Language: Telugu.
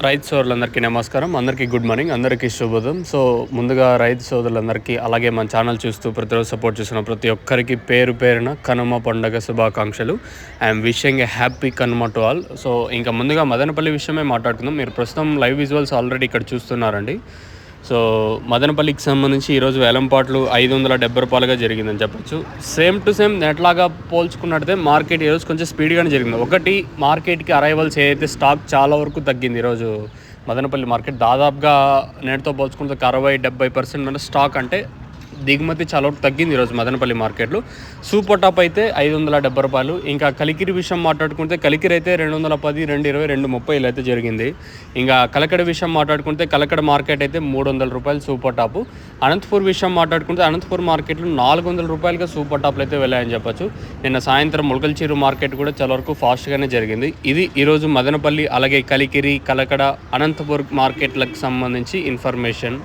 రైతు సోదరులందరికీ నమస్కారం. అందరికీ గుడ్ మార్నింగ్, అందరికీ శుభోదయం. సో ముందుగా రైతు సోదరులందరికీ, అలాగే మన ఛానల్ చూస్తూ ప్రతిరోజు సపోర్ట్ చేస్తున్న ప్రతి ఒక్కరికి పేరు పేరున కనుమ పండుగ శుభాకాంక్షలు. I'm wishing A happy Kanuma to all. So ఇంకా ముందుగా మదనపల్లి విషయమే మాట్లాడుకుందాం. మీరు ప్రస్తుతం లైవ్ విజువల్స్ ఆల్రెడీ ఇక్కడ చూస్తున్నారండి. సో మదనపల్లికి సంబంధించి ఈరోజు వేలంపాట్లు 570 రూపాయలుగా జరిగిందని చెప్పొచ్చు. సేమ్ టు సేమ్ నెట్లాగా పోల్చుకున్నట్టయితే మార్కెట్ ఈరోజు కొంచెం స్పీడ్గానే జరిగింది. ఒకటి, మార్కెట్కి అరైవల్స్ ఏదైతే స్టాక్ చాలా వరకు తగ్గింది ఈరోజు మదనపల్లి మార్కెట్. దాదాపుగా నేటితో పోల్చుకుంటే 60-70% స్టాక్ అంటే దిగుమతి చాలా వరకు తగ్గింది ఈరోజు మదనపల్లి మార్కెట్లో. సూపర్ టాప్ అయితే 570 రూపాయలు. ఇంకా కలికిరి విషయం మాట్లాడుకుంటే కలికిరి అయితే 210, 220, 230 అయితే జరిగింది. ఇంకా కలకడ విషయం మాట్లాడుకుంటే కలకడ మార్కెట్ అయితే 300 రూపాయలు సూపర్ టాపు. అనంతపూర్ విషయం మాట్లాడుకుంటే అనంతపూర్ మార్కెట్లో 400 రూపాయలుగా సూపర్ టాప్లు అయితే వెళ్ళాయని చెప్పొచ్చు. నిన్న సాయంత్రం ములకల్చీరు మార్కెట్ కూడా చాలా వరకు ఫాస్ట్గానే జరిగింది. ఇది ఈరోజు మదనపల్లి, అలాగే కలికిరి, కలకడ, అనంతపూర్ మార్కెట్లకు సంబంధించి ఇన్ఫర్మేషన్.